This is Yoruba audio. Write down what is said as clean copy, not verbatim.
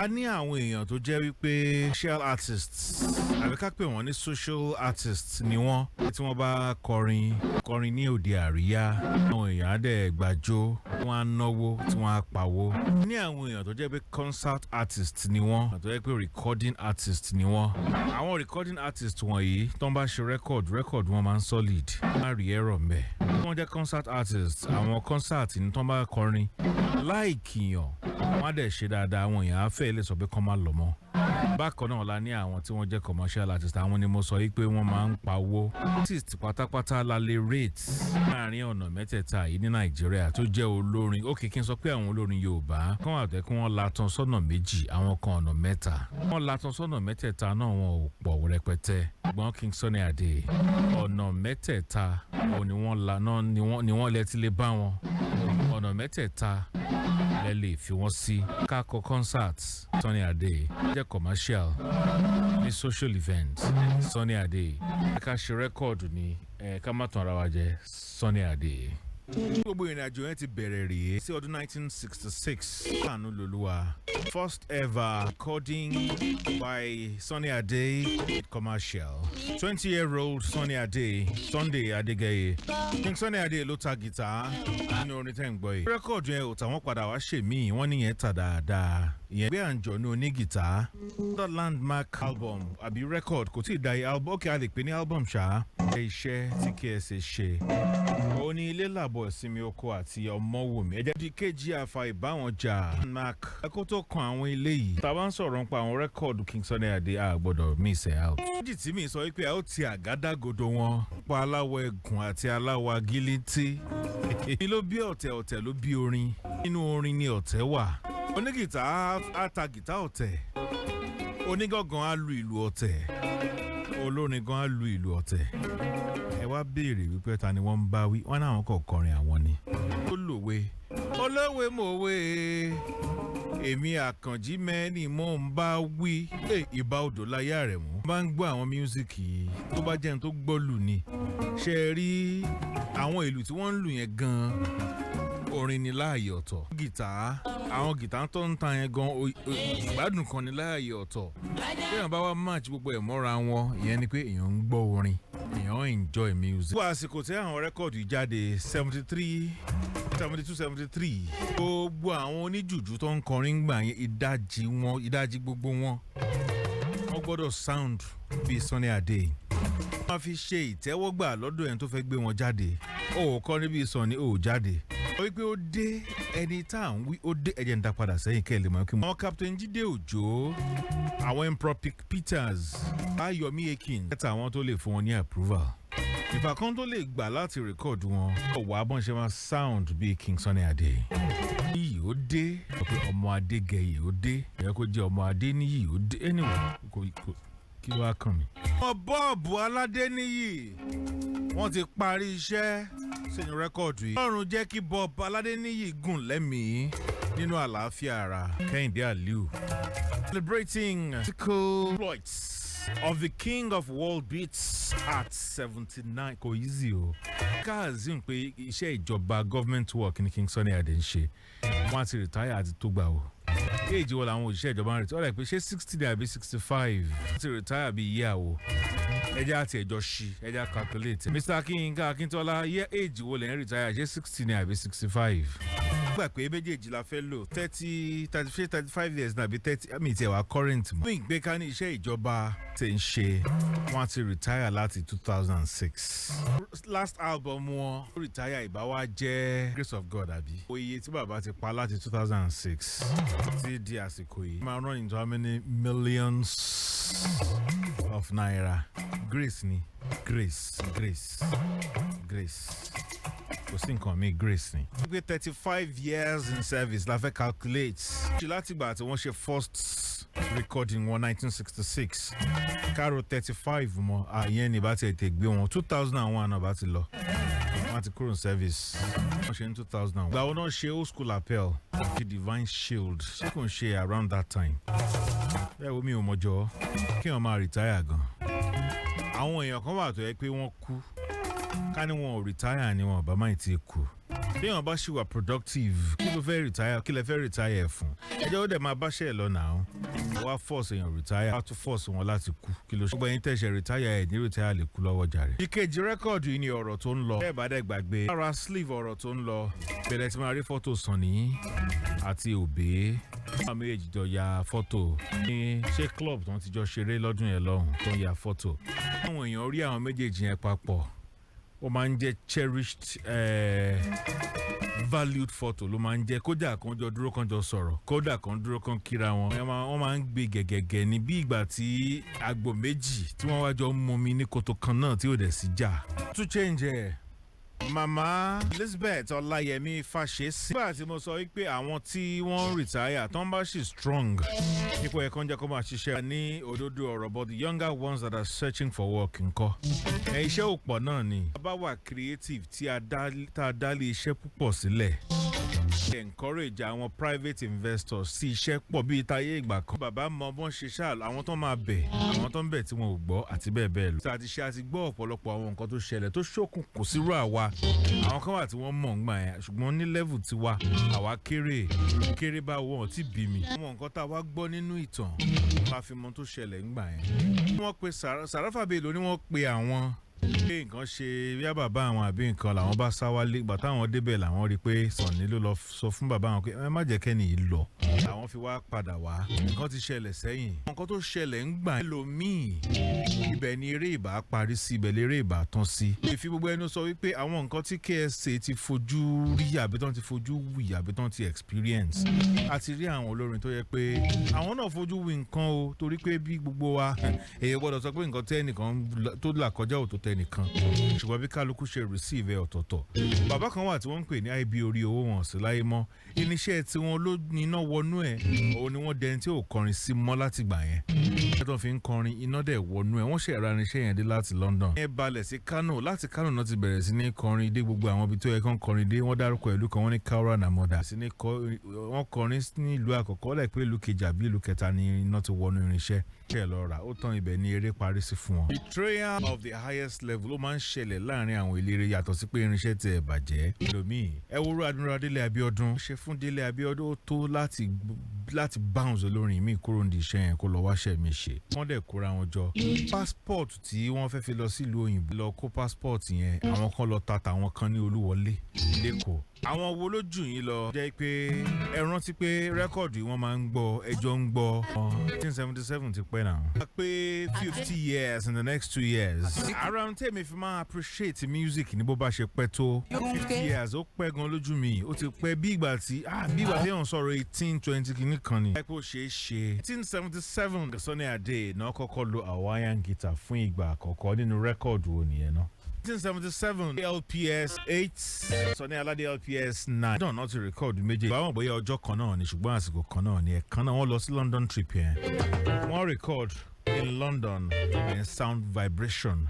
a ní àwọn èèyàn tó jẹ́ wípé social artists àbí ká pè wọ́n ní social artists ni wọ́n tí wọ́n bá kọrin ní òde àríyá àwọn èèyàn á dẹ̀ gbàjó wọ́n á náwó tí wọ́n á pawó. ní àwọn èèyàn tó jẹ́ pé concert artists ni wọ́n tó jẹ́ pé recording artists ni wọ́n. àwọn recording artists wọ̀nyí tó ń bá ṣe record wọn máa ń solid má rí ẹ̀rọ mbẹ̀. wọ́n jẹ́ concert artists àwọn concert ní tó ń bá kọrin láì kìyàn wọ́n á dẹ̀ ṣe dáadáa àwọn èèyàn á fẹ́ lè sọ pé kọ́ máa lọ mọ́. bákan náà la ní àwọn tí wọ́n jẹ́ commercial artists àwọn ni mo sọ yìí pé wọ́n máa ń pawó. artist pátápátá la lè rate láàrin ọ̀nà mẹ́tẹ̀ẹ̀ta yìí ní nàìjíríà tó jẹ́ olórin ó kìí kí n sọ pé àwọn olórin yorùbá kán wà tẹ́ kí wọ́n latan sọ́nà méjì àwọn kan ọ̀nà mẹ́ta. wọ́n latan sọ́nà mẹ́tẹ̀ẹ̀ta náà wọn ò pọ̀ rẹpẹtẹ. ṣùgbọ́n King Sunny Ade ọ̀nà mẹ́tẹ̀ẹ̀ta òun ni wọ́n la náà ni wọ́n lẹ́ ti lè bá wọn. ọ̀nà mẹ́tẹ̀ẹ̀ta lẹ́ lè fi wọ́n sí. kákọ concert Sunny Ade jẹ́ commercial ní social event Sunny Ade ká ṣe rẹ́kọ̀dù ní ká má tàn ara wa jẹ Sunny Ade. gbogbo ìrìn àjò yẹn ti bẹ̀rẹ̀ rèé sí ọdún 1966 àánú lolúwa first ever recording by Sunny Ade commercial 20-year-old Sunny Ade Sunday Adegeye King Sunny Ade ló ta gìtá nínú orin tẹ́ ń gbọ́ yìí. rẹ́kọ̀dù yẹn ò tàwọn padà wá ṣe míì wọ́n níyẹn tà dáadáa ìyẹn gbé àǹjọ ní onígìtá the landmark album àbí record kò tí ì da album ókè a lè pè ní album ṣá. iṣẹ́ tí KSA ṣe ó ní ilé làbọ̀ ìsinmi oko àti ọmọwùmí ẹ̀jẹ̀ di kejì àfa ìbáwọn jà landmark ẹ̀kọ́ tó kan àwọn ilé yìí. tàbá ń sọ̀rọ̀ nípa àwọn rẹ́kọ̀dù King Sunny Ade a gbọ́dọ̀ miss it out. méjì tí mi sọ wípé a ó ti àgádágodo wọn pa aláwọ̀ ẹ̀gùn àti aláwọ̀ agilítí. èyí ló bí ọ̀tẹ̀ ló bí orin nínú orin ni ọ̀tẹ̀ wà. onígìtá á ta gìtá ọ̀tẹ̀ onígangan á lu ìlù ọ̀tẹ̀ olórin gan á lu ìlù ọ̀tẹ̀. ẹ wá béèrè wípé ta ni wọ́n ń bá wí wọ́n náà kọ̀ kọrin àwọn ni. ó lòwe olówe mòwe èmi àkànjí mẹ́ni mò ń bá wí ìbá odò láyà rẹ̀ mú. bá ń gbọ́ àwọn míúsìkì tó bá jẹun tó gbọ́ lù ni ṣe rí àwọn ìlù tí wọ́n ń lù yẹn gan orin ni láàyè ọ̀tọ̀. àwọn gìtá tó ń ta yẹn gan ìgbádùn kan ni láàyè ọ̀tọ̀. bí wọ́n bá wá match gbogbo ẹ̀ mọ́ra wọn ìyẹn ni pé èèyàn ń gbọ́ orin èèyàn enjoy music. gbogbo àsìkò tí àwọn rẹ́kọ̀dù jáde 72 73 gbogbo àwọn oníjùjú tó ń kọrin gbà yẹn ìdajì gbogbo wọn gbọ́dọ̀ sound bíi Sunny Ade. wọ́n fi ṣe ìtẹ́wọ́gbà lọ́dọ̀ ẹni tó fẹ́ gbé wọn jáde. ó kọ́ níbi Sunny ó jáde. ó wípé ó dé ẹni tá à ń wí ó dé ẹ̀jẹ̀ ń dá padà sẹ́yìn kẹ́ ẹ̀ lè mọ̀ kí. àwọn Captain Jídé Òjó àwọn Impropic Peters Ayọ̀mí Akin ẹ̀ta àwọn tó lè fún wọn ní approval. ìfà kan tó lè gbà láti record wọn ó wà bọ́n ṣe máa sound bíi King Sunny Ade. níyì ó dé ọmọ Adégẹyè ó dé ẹ kó jẹ́ ọmọ Adéníyì ó dé anyway kí ló wá kàn mí. ọmọ bọ́ọ̀bù Aládéníyì wọ́n ti parí iṣẹ́ sínú rẹ́kọ̀dù yìí. ọlọ́run jẹ́ kí Bob Aládéníyì gùn lẹ́mìí nínú àlàáfíà ara. Kẹ́hìndé Aliu celebrating musical exploits of the king of world beats at 79 kò easy o. káàzín pé iṣẹ́ ìjọba government work ni King Sunny Ade ń ṣe wọ́n ti retire àti tó gbà o. éèjì wo làwọn òṣìṣẹ́ ìjọba ń retire ọ̀rẹ́ pé ṣé 60 ni àbí 65 wọ́n ti retire bí iye àwọ̀ ẹjẹ́ àti ẹjọ́ ṣí ẹjẹ́ calculate. Mr. Akínká Akíntọ́lá yẹ éèjì wo lẹ́yìn retire ṣé 60 ni àbí 65. gbà pé méjèèjì la fẹ́ lò 35 years nàbí 30 àmì tí ẹ wà current mọ́. fún ìgbéka ní iṣẹ́ ìjọba tí ń ṣe wọ́n ti retire láti 2006. last album wọn retire ìbáwá jẹ́ Grace of God àbí. oye tí bàbá ti pa láti 2006 ti di àsìkò yìí. máa run into how many millions of naira. Grace ni Grace kò sí nǹkan mi Grace ni. wọ́n gbé 35 years in service la fẹ́ calculate. ṣe láti gbà tí wọ́n ṣe first recording wọn 1966 kárò 35 mọ́ àyẹn ní bá ti ẹ̀ gbé wọn 2001 náà bá ti lọ wọ́n ti kúrò in service wọ́n ṣe ní 2001. gbà wọn náà ṣe old school appel the Divine Shield ṣé kò ń ṣe around that time. bẹ́ẹ̀ wo mi ò mọ̀jọ́ kí wọ́n máa retire gan. àwọn èèyàn kan wà tó yẹ pé wọ́n kú ká ní wọn ò retire ni wọn bá máa ti kú téèyàn bá ṣì wà productive kí ló fẹ́ retire kí lẹ fẹ́ retire ẹ̀ fún ẹjọ́ ó dẹ̀ máa báṣẹ́ ẹ̀ lọ náà wá force èèyàn retire wá tún force wọn láti kú kí ló ṣe gbogbo ẹ̀yin tẹ̀sẹ̀ retire ẹ̀ ní retire lè kú lọ́wọ́ jàre. ìkejì rẹ́kọ̀dù yìí ni ọ̀rọ̀ tó ń lọ bẹ́ẹ̀ bá dẹ̀ gbàgbé lára sleeve ọ̀rọ̀ tó ń lọ bẹ̀rẹ̀ tí máa rí fọ́tò Sunny àti Òbé àwọn méjèèjì jọ ya fọ́tò ní ṣé club tó ń ti jọ ṣeré lọ́dún yẹn lọ́hùn tó ń ya fọ́tò àwọn èèyàn rí àwọn méjèèjì yẹn papọ̀ ó máa ń jẹ́ cherished valued photo ló máa ń jẹ́ kódà kan jọ dúró kan jọ sọ̀rọ̀ kódà kan dúró kan kíra wọn wọ́n máa ń gbé gẹ̀gẹ̀gẹ̀ ní bí ìgbà tí àgbò méjì tí wọ́n wá jọ ń mumi ní kòtò kan náà tí ò dẹ̀ sí jà. tún change ẹ̀ màmá Elizabeth Ọláyẹmí Fàṣẹ́sì nígbà tí mo sọ wípé àwọn tí wọ́n ń retire tó ń bá ṣì strong ipò ẹ̀kọ́ ń jẹ́ kó máa ṣiṣẹ́ ní òdodo ọ̀rọ̀ but the younger ones that are searching for work ńkọ́ iṣẹ́ ò pọ̀ náà ni bá wà creative tí a dá lé iṣẹ́ púpọ̀ sílẹ̀ encourage àwọn private investors sí iṣẹ́ pọ̀ bíi táyé ìgbà kan bàbá mọ bọ́n ṣe ṣáà àwọn tó máa bẹ̀ àwọn tó ń bẹ̀ tí wọn ò gbọ́ àti bẹ́ẹ̀ bẹ́ẹ̀ lọ. àti gbọ́ ọ̀pọ̀lọpọ̀ àwọn nǹkan tó ṣẹlẹ̀ tó ṣókùn kò sírú àwa àwọn kan wà tí wọ́n mọ̀ ń gbà yẹn ṣùgbọ́n ní level tiwa àwa kéré bá wọn ti bí mi. àwọn nǹkan tá a wá gbọ́ nínú ìtàn máa fi mọ tó ṣẹlẹ̀ ń gbà yẹn. wọ́n pe Sàráfà Bello ni wọ́n pe àwọn pé nǹkan ṣe bí bàbá àwọn àbí nǹkan làwọn bá sá wálé ìgbà táwọn débẹ̀ làwọn rí i pé Sunny ló lọ sọ fún bàbá àwọn pé ẹ má jẹ́ kẹ́ni yìí lọ àwọn fi wá padà wá nǹkan ti ṣẹlẹ̀ sẹ́yìn nǹkan tó ṣẹlẹ̀ ń gbà lómìn ibẹ̀ ni eré ìbá parí sí ibẹ̀ léré ìbá tán sí. ìfi gbogbo ẹnu sọ wípé àwọn nǹkan tí KSA ti fojú rí àbí tán ti fojú wì àbí tán ti experience àti rí àwọn olórin tó yẹ pé àwọn náà fojú wì nǹkan o torí pé bí gbogbo wa èyí gbọ́dọ̀ sọ pé nǹkan tẹ́ ẹnìkan tó là kọjá òtó tẹnìkan ṣùgbọ́n bí kálukú ṣe receive ẹ̀ ọ̀tọ̀ọ̀tọ̀. bàbá kan wà tí wọ́n ń pè ní ibi orí owó wọn sí láyé mọ́ iléeṣẹ́ tí wọ́n ló níná wọnú ẹ̀ òun ni wọ́n dẹni tí ò kọrin sí mọ́ láti gbà yẹn ẹ̀ tó fi ń kọrin iná dẹ̀ wọnú ẹ̀ wọ́n ṣe ra irinṣẹ́ yẹn dé láti London. ẹ balẹ̀ sí Kano láti Kano náà ti bẹ̀rẹ̀ sí ní kọrin dé gbogbo àwọn ibi tó yẹ kán kọrin dé wọ́n dárúkọ ìlú kan wọ́n ní Kaura na Moda wọ́n kọrin ní ìlú àkọ́kọ́ lẹ̀ pé ìlú kejì àbí ìlú kẹta ni iná ti wọnú irinṣẹ́ kẹ́ ẹ̀ lọ rà ó tán ibẹ̀ ni eré parí sí fún wọn. Betrayal of the highest level ló máa ń ṣẹlẹ̀ láàrin àwọn eléré yàtọ̀ sí pé irinṣẹ́ ti ẹ̀ bàjẹ́. lómi ẹ wúrú Adúnra Délé Abíọ́dún ṣe fún Délé Abíọ́dún ó tó láti bounce olórin mi kúrò ní iṣẹ́ yẹn kó lọ wáṣẹ́ mi ṣe. wọ́n dẹ̀ kóra wọn jọ. passport tí wọ́n fẹ́ fi lọ sílùú òyìnbó lọ kó passport yẹn àwọn kan lọ ta tàwọn kan ní Olúwọlé lẹ́kọ̀ọ́. àwọn wo ló jù yín lọ jẹ́ pé ẹ rántí pé rẹ́kọ̀dù yìí wọ́n máa ń gbọ́ ẹjọ́ ń gbọ́ 1977 ti pẹ́ náà. wọ́n pé 50 years in the next 2 years. around tèmi fi máa appreciate music ní bó bá ṣe pẹ́ tó 50 years ó pẹ́ gan lójú mi ó ti pẹ́ bí ìgbà tí èèyàn sọ̀rọ̀ 18-20 kìíní kan ni. ẹ kó ṣeé ṣe 1977 Sunny Ade náà kọ́kọ́ lo Hawaiian guitar fún ìgbà àkọ́kọ́ nínú rẹ́kọ̀dù wo nìyẹn náà. 1977 LPS 8 Sunny Alade LPS 9 náà ti rẹ́kọ̀dù méjèèjì báwọn bóyá ọjọ́ kan náà ni ṣùgbọ́n àsìkò kan náà ni ẹ̀kan náà wọ́n lọ sí London trip yẹn wọ́n rẹ́kọ̀dù in London in sound vibration.